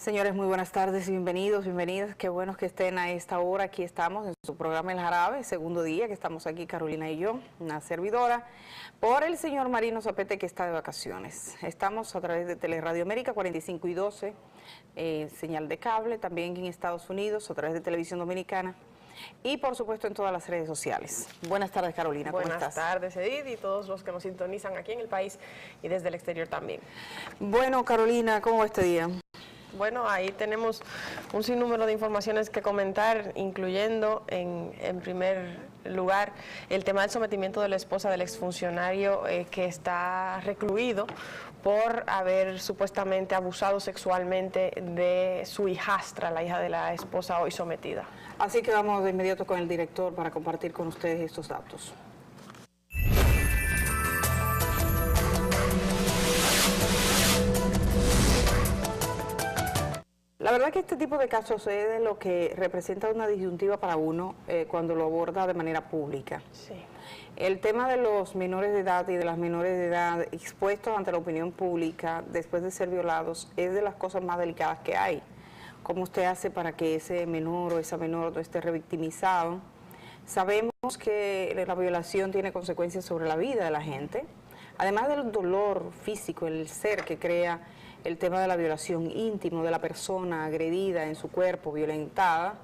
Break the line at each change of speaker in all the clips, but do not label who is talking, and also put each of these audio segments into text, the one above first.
Señores, muy buenas tardes, bienvenidos, bienvenidas. Qué bueno que estén a esta hora. Aquí estamos en su programa El Jarabe, segundo día que estamos aquí, Carolina y yo, una servidora, por el señor Marino Zapete, que está de vacaciones. Estamos a través de Teleradio América 45 y 12, señal de cable, también en Estados Unidos, a través de Televisión Dominicana y, por supuesto, en todas las redes sociales. Buenas tardes, Carolina, ¿cómo estás?
Buenas tardes, Edith, y todos los que nos sintonizan aquí en el país y desde el exterior también.
Bueno, Carolina, ¿cómo va este día?
Bueno, ahí tenemos un sinnúmero de informaciones que comentar, incluyendo en primer lugar el tema del sometimiento de la esposa del exfuncionario que está recluido por haber supuestamente abusado sexualmente de su hijastra, la hija de la esposa hoy sometida.
Así que vamos de inmediato con el director para compartir con ustedes estos datos. La verdad que este tipo de casos es de lo que representa una disyuntiva para uno cuando lo aborda de manera pública.
Sí.
El tema de los menores de edad y de las menores de edad expuestos ante la opinión pública después de ser violados es de las cosas más delicadas que hay. ¿Cómo usted hace para que ese menor o esa menor no esté revictimizado? Sabemos que la violación tiene consecuencias sobre la vida de la gente, además del dolor físico, el ser que crea el tema de la violación íntimo de la persona agredida en su cuerpo, violentada,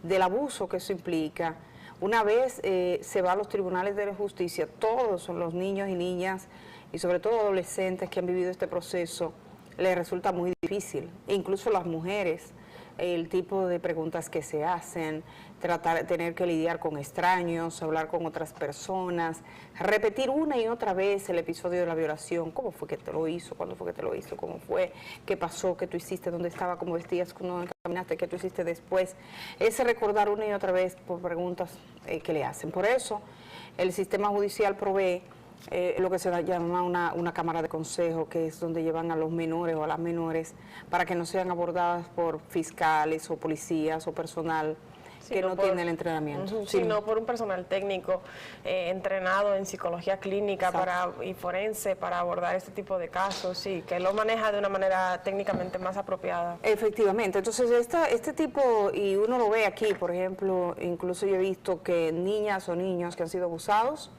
del abuso que eso implica. Una vez se va a los tribunales de la justicia, todos son los niños y niñas, y sobre todo adolescentes que han vivido este proceso, les resulta muy difícil, e incluso las mujeres, el tipo de preguntas que se hacen, tener que lidiar con extraños, hablar con otras personas, repetir una y otra vez el episodio de la violación, cómo fue que te lo hizo, cuándo fue que te lo hizo, cómo fue, qué pasó, qué tú hiciste, dónde estaba, cómo vestías, cuando caminaste, qué tú hiciste después. Ese recordar una y otra vez por preguntas que le hacen. Por eso el sistema judicial provee lo que se llama una cámara de consejo, que es donde llevan a los menores o a las menores para que no sean abordadas por fiscales o policías o personal que no tiene el entrenamiento.
Sino por un personal técnico entrenado en psicología clínica y forense para abordar este tipo de casos, sí, que lo maneja de una manera técnicamente más apropiada.
Efectivamente, entonces este tipo, y uno lo ve aquí, por ejemplo, incluso yo he visto que niñas o niños que han sido abusados,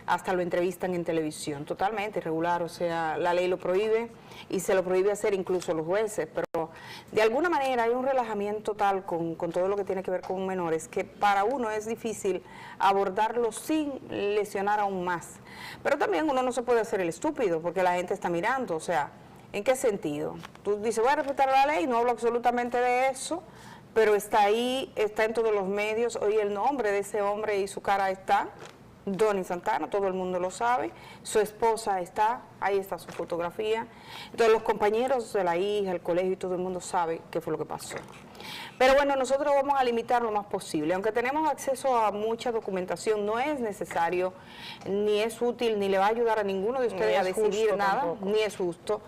hasta lo entrevistan en televisión, totalmente irregular, o sea, la ley lo prohíbe y se lo prohíbe hacer incluso los jueces, pero de alguna manera hay un relajamiento tal con todo lo que tiene que ver con menores que para uno es difícil abordarlo sin lesionar aún más. Pero también uno no se puede hacer el estúpido porque la gente está mirando, o sea, ¿en qué sentido? Tú dices, voy a respetar la ley, no hablo absolutamente de eso, pero está ahí, está en todos los medios, hoy el nombre de ese hombre y su cara está. Donny Santana, todo el mundo lo sabe, su esposa está, ahí está su fotografía, entonces los compañeros de la hija, el colegio y todo el mundo sabe qué fue lo que pasó. Pero bueno, nosotros vamos a limitar lo más posible, aunque tenemos acceso a mucha documentación, no es necesario, ni es útil, ni le va a ayudar a ninguno de ustedes a decidir nada, tampoco. Ni es justo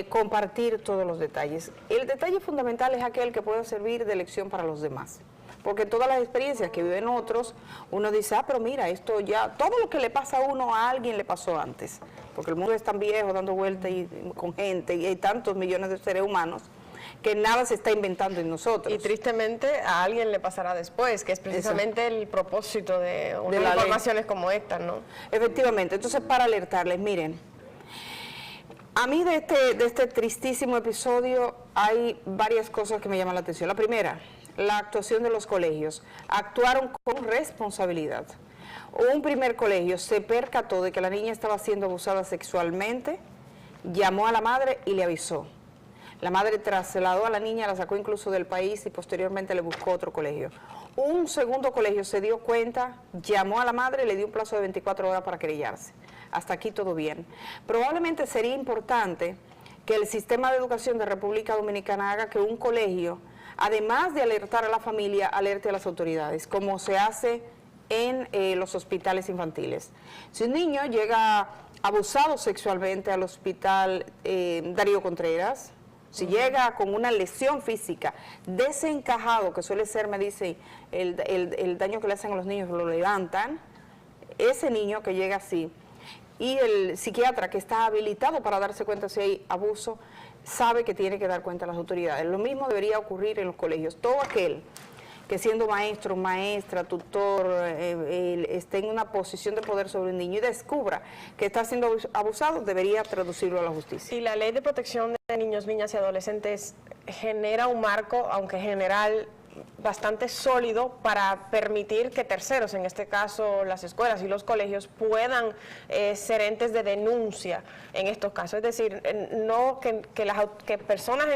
compartir todos los detalles. El detalle fundamental es aquel que pueda servir de lección para los demás. Porque todas las experiencias que viven otros, uno dice, pero mira, esto ya, todo lo que le pasa a uno, a alguien le pasó antes. Porque el mundo es tan viejo, dando vueltas con gente, y hay tantos millones de seres humanos, que nada se está inventando en nosotros.
Y tristemente a alguien le pasará después, que es precisamente el propósito de unas informaciones como esta, ¿no? Efectivamente,
entonces para alertarles, miren, a mí de este tristísimo episodio hay varias cosas que me llaman la atención. La primera, la actuación de los colegios. Actuaron con responsabilidad. Un primer colegio se percató de que la niña estaba siendo abusada sexualmente, llamó a la madre y le avisó. La madre trasladó a la niña, la sacó incluso del país y posteriormente le buscó otro colegio. Un segundo colegio se dio cuenta, llamó a la madre y le dio un plazo de 24 horas para querellarse. Hasta aquí todo bien. Probablemente sería importante que el sistema de educación de República Dominicana haga que un colegio, además de alertar a la familia, alerte a las autoridades, como se hace en los hospitales infantiles. Si un niño llega abusado sexualmente al hospital Darío Contreras, si llega con una lesión física, desencajado, que suele ser, me dice, el daño que le hacen a los niños, lo levantan, ese niño que llega así, y el psiquiatra que está habilitado para darse cuenta si hay abuso, sabe que tiene que dar cuenta a las autoridades. Lo mismo debería ocurrir en los colegios. Todo aquel que siendo maestro, maestra, tutor, esté en una posición de poder sobre un niño y descubra que está siendo abusado, debería traducirlo a la justicia.
Y la Ley de Protección de Niños, Niñas y Adolescentes genera un marco, aunque general, bastante sólido para permitir que terceros, en este caso las escuelas y los colegios, puedan ser entes de denuncia en estos casos. Es decir, no que personas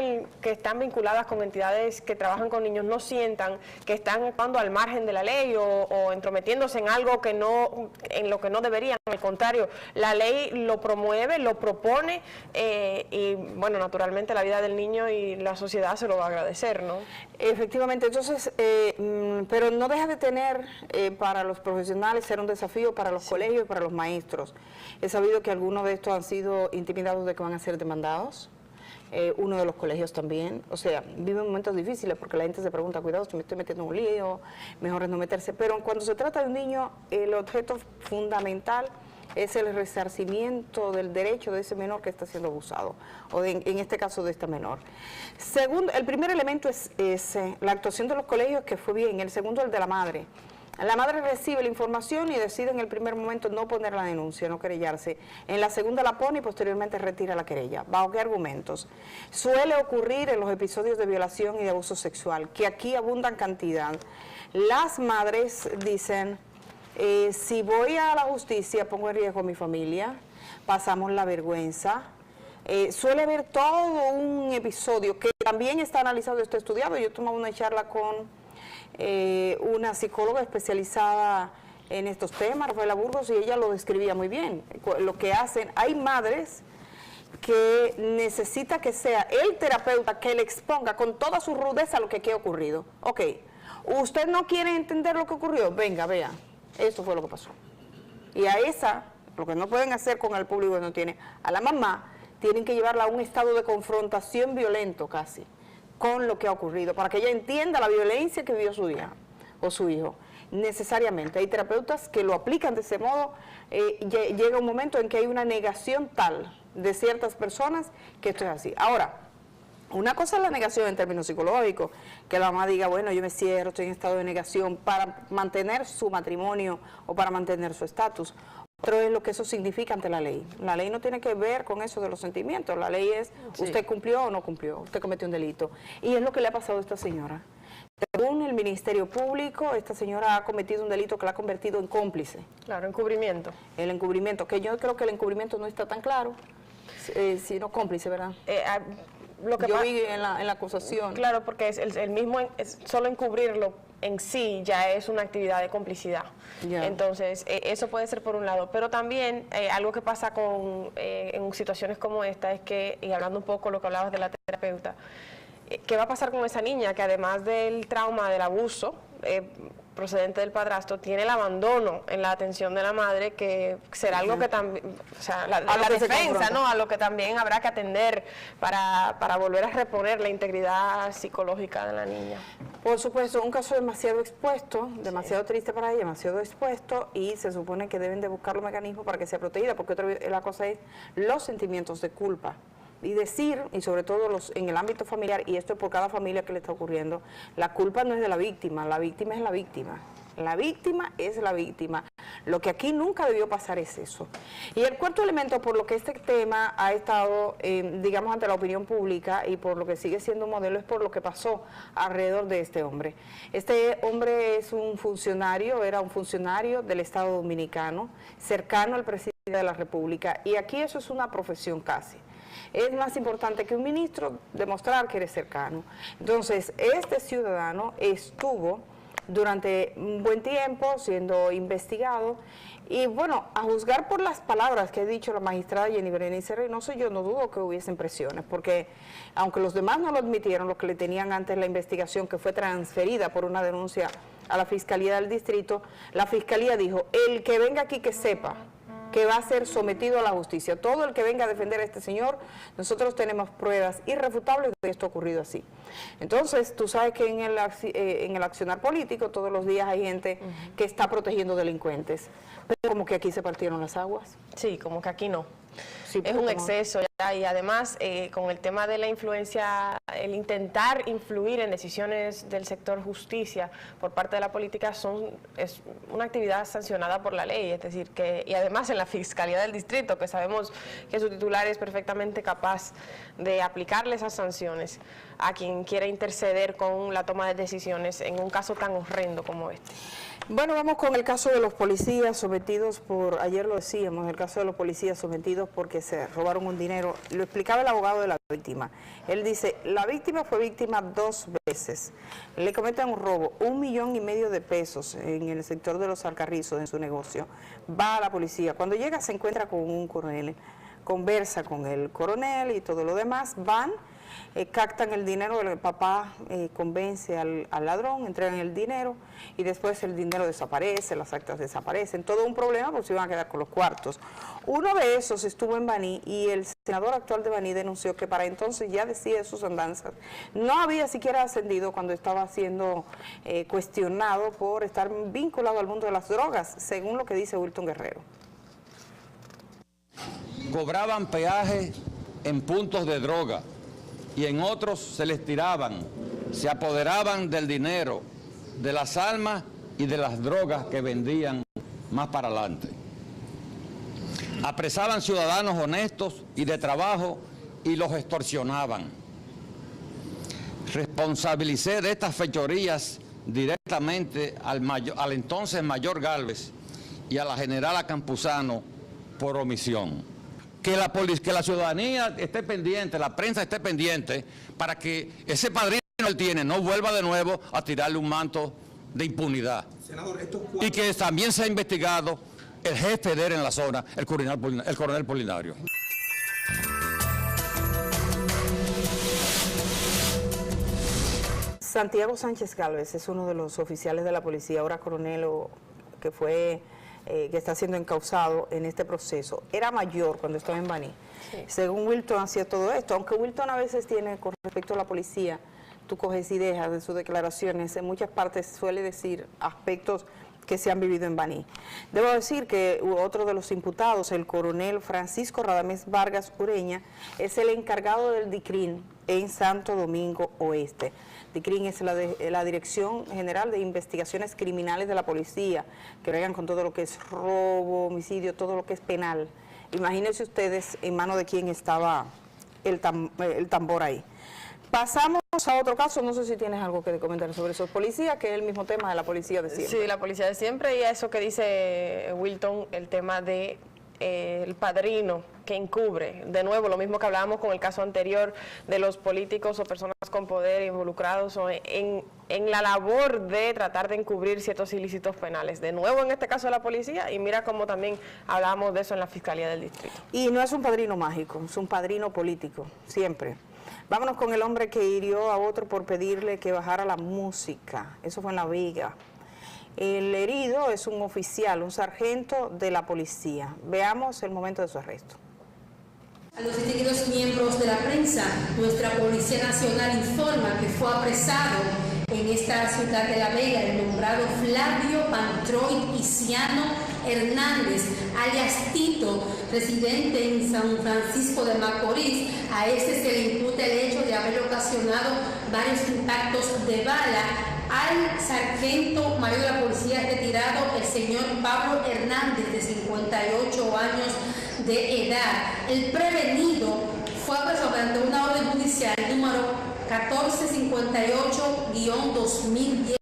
que están vinculadas con entidades que trabajan con niños no sientan que están actuando al margen de la ley o entrometiéndose en algo en lo que no deberían. Al contrario, la ley lo promueve, lo propone y, bueno, naturalmente la vida del niño y la sociedad se lo va a agradecer, ¿no?
Efectivamente, entonces, pero no deja de tener para los profesionales ser un desafío para los colegios y para los maestros. He sabido que algunos de estos han sido intimidados de que van a ser demandados. Uno de los colegios también, o sea, viven momentos difíciles porque la gente se pregunta, cuidado, si me estoy metiendo en un lío, mejor es no meterse. Pero cuando se trata de un niño, el objeto fundamental es el resarcimiento del derecho de ese menor que está siendo abusado, o en este caso de esta menor. Segundo, el primer elemento es la actuación de los colegios, que fue bien. El segundo, el de la madre. La madre recibe la información y decide en el primer momento no poner la denuncia, no querellarse. En la segunda la pone y posteriormente retira la querella. ¿Bajo qué argumentos? Suele ocurrir en los episodios de violación y de abuso sexual, que aquí abundan cantidad. Las madres dicen, si voy a la justicia pongo en riesgo a mi familia, pasamos la vergüenza. Suele haber todo un episodio que también está analizado y está estudiado. Yo tomaba una charla con una psicóloga especializada en estos temas, Rafaela Burgos, y ella lo describía muy bien. Lo que hacen, hay madres que necesita que sea el terapeuta que le exponga con toda su rudeza lo que ha ocurrido. Ok, ¿usted no quiere entender lo que ocurrió? Venga, vea, esto fue lo que pasó. Y a esa, lo que no pueden hacer con el público que no tiene, a la mamá, tienen que llevarla a un estado de confrontación violento casi con lo que ha ocurrido, para que ella entienda la violencia que vivió su hija o su hijo. Necesariamente, hay terapeutas que lo aplican de ese modo. Llega un momento en que hay una negación tal de ciertas personas que esto es así. Ahora, una cosa es la negación en términos psicológicos, que la mamá diga, bueno, yo me cierro, estoy en estado de negación para mantener su matrimonio o para mantener su estatus. Otro es lo que eso significa ante la ley. La ley no tiene que ver con eso de los sentimientos. La ley es, usted cumplió o no cumplió, usted cometió un delito. Y es lo que le ha pasado a esta señora. Según el Ministerio Público, esta señora ha cometido un delito que la ha convertido en cómplice.
Claro, encubrimiento.
El encubrimiento, que yo creo que el encubrimiento no está tan claro, sino cómplice, ¿verdad?
Lo que
yo vi en la acusación.
Claro, porque es el mismo, solo encubrirlo en sí ya es una actividad de complicidad. Yeah. Entonces, eso puede ser por un lado, pero también algo que pasa en situaciones como esta es que, y hablando un poco lo que hablabas de la terapeuta, ¿qué va a pasar con esa niña que además del trauma del abuso procedente del padrastro, tiene el abandono en la atención de la madre, que será algo que también, o sea, la defensa, ¿no? A lo que también habrá que atender para volver a reponer la integridad psicológica de la niña?
Por supuesto, un caso demasiado expuesto, demasiado triste para ella, demasiado expuesto, y se supone que deben de buscar los mecanismos para que sea protegida, porque la cosa es los sentimientos de culpa. Y decir, y sobre todo en el ámbito familiar, y esto es por cada familia que le está ocurriendo, la culpa no es de la víctima es la víctima. La víctima es la víctima. Lo que aquí nunca debió pasar es eso. Y el cuarto elemento por lo que este tema ha estado, digamos, ante la opinión pública y por lo que sigue siendo un modelo, es por lo que pasó alrededor de este hombre. Este hombre es un funcionario, era un funcionario del Estado Dominicano, cercano al presidente de la República, y aquí eso es una profesión casi. Es más importante que un ministro demostrar que eres cercano. Entonces, este ciudadano estuvo durante un buen tiempo siendo investigado y, bueno, a juzgar por las palabras que ha dicho la magistrada Jenny Berenice Reynoso, yo no dudo que hubiesen presiones, porque aunque los demás no lo admitieron, los que le tenían antes la investigación, que fue transferida por una denuncia a la Fiscalía del Distrito, la Fiscalía dijo, el que venga aquí que sepa que va a ser sometido a la justicia. Todo el que venga a defender a este señor, nosotros tenemos pruebas irrefutables de que esto ha ocurrido así. Entonces, tú sabes que en el accionar político todos los días hay gente que está protegiendo delincuentes, pero como que aquí se partieron las aguas.
Sí, como que aquí no.
Sí,
es un exceso ya, y además con el tema de la influencia, el intentar influir en decisiones del sector justicia por parte de la política es una actividad sancionada por la ley, es decir, y además en la Fiscalía del Distrito, que sabemos que su titular es perfectamente capaz de aplicarle esas sanciones a quien quiera interceder con la toma de decisiones en un caso tan horrendo como este.
Bueno, vamos con el caso de los policías sometidos ayer lo decíamos, el caso de los policías sometidos porque se robaron un dinero. Lo explicaba el abogado de la víctima. Él dice, la víctima fue víctima 2 veces. Le cometen un robo, 1,5 millones de pesos en el sector de los Alcarrizos, en su negocio. Va a la policía. Cuando llega se encuentra con un coronel, conversa con el coronel y todo lo demás, van, captan el dinero, el papá convence al ladrón, entregan el dinero y después el dinero desaparece, las actas desaparecen, todo un problema porque se iban a quedar con los cuartos. Uno de esos estuvo en Baní y el senador actual de Baní denunció que para entonces ya decía de sus andanzas, no había siquiera ascendido cuando estaba siendo cuestionado por estar vinculado al mundo de las drogas, según lo que dice Wilton Guerrero.
Cobraban peaje en puntos de droga y en otros se les tiraban, se apoderaban del dinero, de las almas y de las drogas que vendían más para adelante. Apresaban ciudadanos honestos y de trabajo y los extorsionaban. Responsabilicé de estas fechorías directamente al entonces mayor Gálvez y a la generala Campuzano por omisión. Que la ciudadanía esté pendiente, la prensa esté pendiente, para que ese padrino que él tiene no vuelva de nuevo a tirarle un manto de impunidad. Senador, y que también se ha investigado el jefe de él en la zona, el coronel Polinario.
Santiago Sánchez Gálvez es uno de los oficiales de la policía, ahora coronel, que está siendo encausado en este proceso. Era mayor cuando estaba en Baní. Sí. Según Wilton hacía todo esto, aunque Wilton a veces tiene, con respecto a la policía, tú coges y dejas de sus declaraciones, en muchas partes suele decir aspectos que se han vivido en Baní. Debo decir que otro de los imputados, el coronel Francisco Radamés Vargas Ureña, es el encargado del DICRIN en Santo Domingo Oeste. DICRIN es la Dirección General de Investigaciones Criminales de la Policía, que bregan con todo lo que es robo, homicidio, todo lo que es penal. Imagínense ustedes en manos de quién estaba el tambor ahí. Pasamos a otro caso, no sé si tienes algo que comentar sobre esos policías, que es el mismo tema de la policía de siempre.
Sí, la policía de siempre, y a eso que dice Wilton, el tema de el padrino que encubre. De nuevo, lo mismo que hablábamos con el caso anterior de los políticos o personas con poder involucrados en la labor de tratar de encubrir ciertos ilícitos penales. De nuevo, en este caso de la policía, y mira cómo también hablábamos de eso en la Fiscalía del Distrito.
Y no es un padrino mágico, es un padrino político, siempre. Vámonos con el hombre que hirió a otro por pedirle que bajara la música. Eso fue en La Vega. El herido es un oficial, un sargento de la policía. Veamos el momento de su arresto.
A los distinguidos miembros de la prensa, nuestra Policía Nacional informa que fue apresado en esta ciudad de La Vega el nombrado Flavio Pantroy Isiano Hernández, alias Tito, residente en San Francisco de Macorís. A este se le imputa el hecho de haber ocasionado varios impactos de bala al sargento mayor de la policía retirado, el señor Pablo Hernández, de 58 años de edad. El prevenido fue apresado ante una orden judicial número 1458-2018.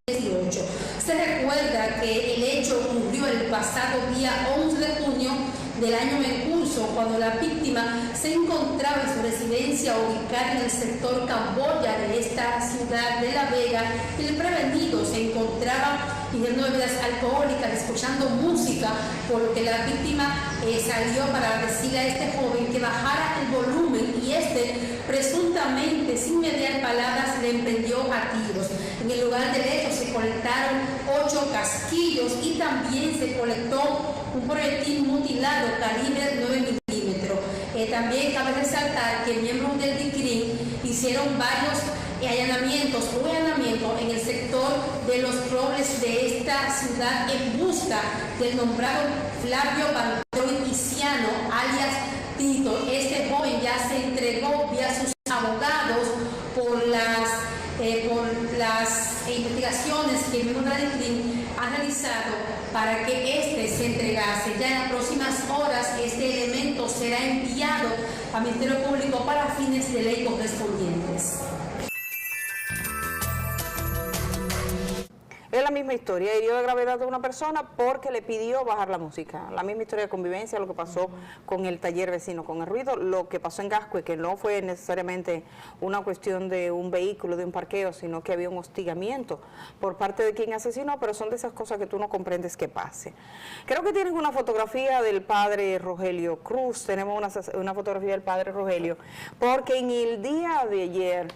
Se recuerda que el hecho ocurrió el pasado día 11 de junio del año en curso, cuando la víctima se encontraba en su residencia ubicada en el sector Camboya de esta ciudad de La Vega. El prevenido se encontraba ingiriendo bebidas alcohólicas, escuchando música, por lo que la víctima salió para decirle a este joven que bajara el volumen, y este presuntamente, sin mediar palabras, le emprendió a tiros. En el lugar del hecho se colectaron 8 casquillos y también se colectó un proyectil mutilado calibre 9 milímetros. También cabe resaltar que miembros del DICRIN hicieron varios allanamientos en el sector de Los Robles de esta ciudad en busca del nombrado Flavio Pantroy Isiano, alias escrito. Este joven ya se entregó vía sus abogados por las investigaciones que el mismo Radiclin ha realizado para que éste se entregase. Ya en las próximas horas este elemento será enviado al Ministerio Público para fines de ley correspondientes.
Es la misma historia, hirió de gravedad a una persona porque le pidió bajar la música. La misma historia de convivencia, lo que pasó con el taller vecino, con el ruido, lo que pasó en Gascue, que no fue necesariamente una cuestión de un vehículo, de un parqueo, sino que había un hostigamiento por parte de quien asesinó, pero son de esas cosas que tú no comprendes que pase. Creo que tienen una fotografía del padre Rogelio Cruz, tenemos una fotografía del padre Rogelio, porque en el día de ayer,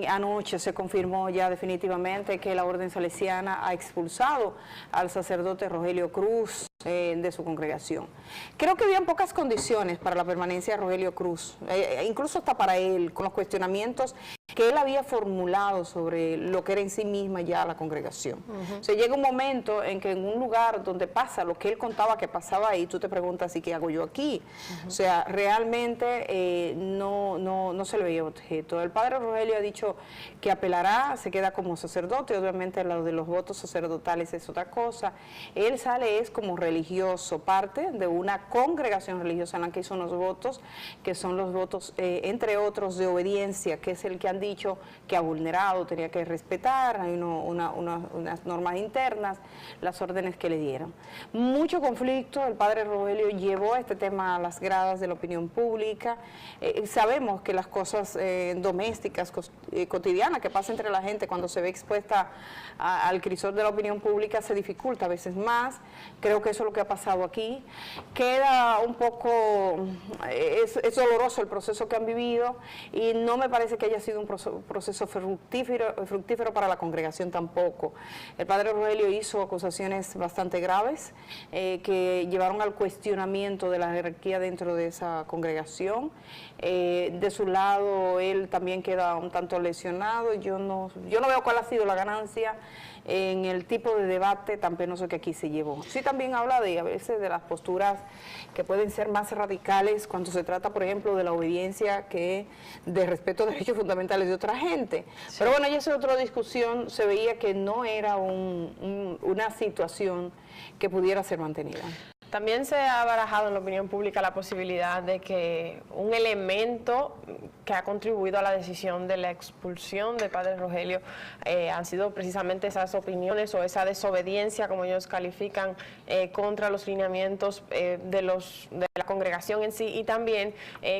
anoche se confirmó ya definitivamente que la Orden Salesiana ha expulsado al sacerdote Rogelio Cruz de su congregación. Creo que habían pocas condiciones para la permanencia de Rogelio Cruz, incluso hasta para él, con los cuestionamientos que él había formulado sobre lo que era en sí misma ya la congregación. O sea, llega un momento en que en un lugar donde pasa lo que él contaba que pasaba ahí, tú te preguntas, ¿y qué hago yo aquí? O sea, realmente no se le veía objeto. El padre Rogelio ha dicho que apelará, se queda como sacerdote, obviamente lo de los votos sacerdotales es otra cosa. Él sale es como religioso, parte de una congregación religiosa en la que hizo unos votos, que son los votos, entre otros, de obediencia, que es el que han dicho que ha vulnerado, tenía que respetar, hay unas normas internas, las órdenes que le dieron. Mucho conflicto, el padre Rogelio llevó este tema a las gradas de la opinión pública. Sabemos que las cosas domésticas, cotidianas que pasa entre la gente cuando se ve expuesta al crisol de la opinión pública se dificulta a veces más. Creo que eso es lo que ha pasado aquí. Queda un poco, es doloroso el proceso que han vivido y no me parece que haya sido un proceso fructífero para la congregación tampoco. El padre Rogelio hizo acusaciones bastante graves que llevaron al cuestionamiento de la jerarquía dentro de esa congregación. De su lado, él también queda un tanto lesionado. Yo no veo cuál ha sido la ganancia en el tipo de debate tan penoso que aquí se llevó. Sí, también habla a veces de las posturas que pueden ser más radicales cuando se trata, por ejemplo, de la obediencia que de respeto a derechos fundamentales de otra gente. Sí. Pero bueno, ya esa es otra discusión, se veía que no era una situación que pudiera ser mantenida.
También se ha barajado en la opinión pública la posibilidad de que un elemento que ha contribuido a la decisión de la expulsión del padre Rogelio han sido precisamente esas opiniones o esa desobediencia, como ellos califican, contra los lineamientos de la congregación en sí, y también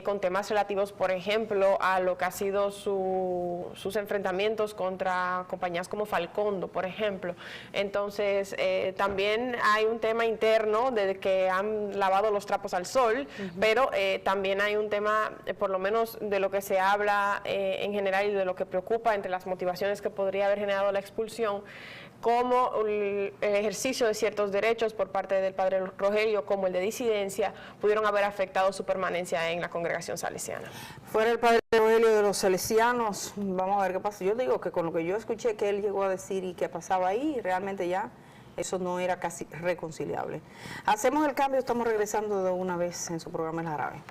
con temas relativos, por ejemplo, a lo que ha sido sus enfrentamientos contra compañías como Falcondo, por ejemplo. Entonces, también hay un tema interno de que han lavado los trapos al sol, pero también hay un tema, por lo menos de lo que se habla en general y de lo que preocupa entre las motivaciones que podría haber generado la expulsión, como el ejercicio de ciertos derechos por parte del padre Rogelio, como el de disidencia, pudieron haber afectado su permanencia en la congregación salesiana.
Fuera el padre Rogelio de los salesianos, vamos a ver qué pasa. Yo digo que con lo que yo escuché que él llegó a decir y que pasaba ahí, realmente ya eso no era casi reconciliable. Hacemos el cambio, estamos regresando de una vez en su programa El Jarabe.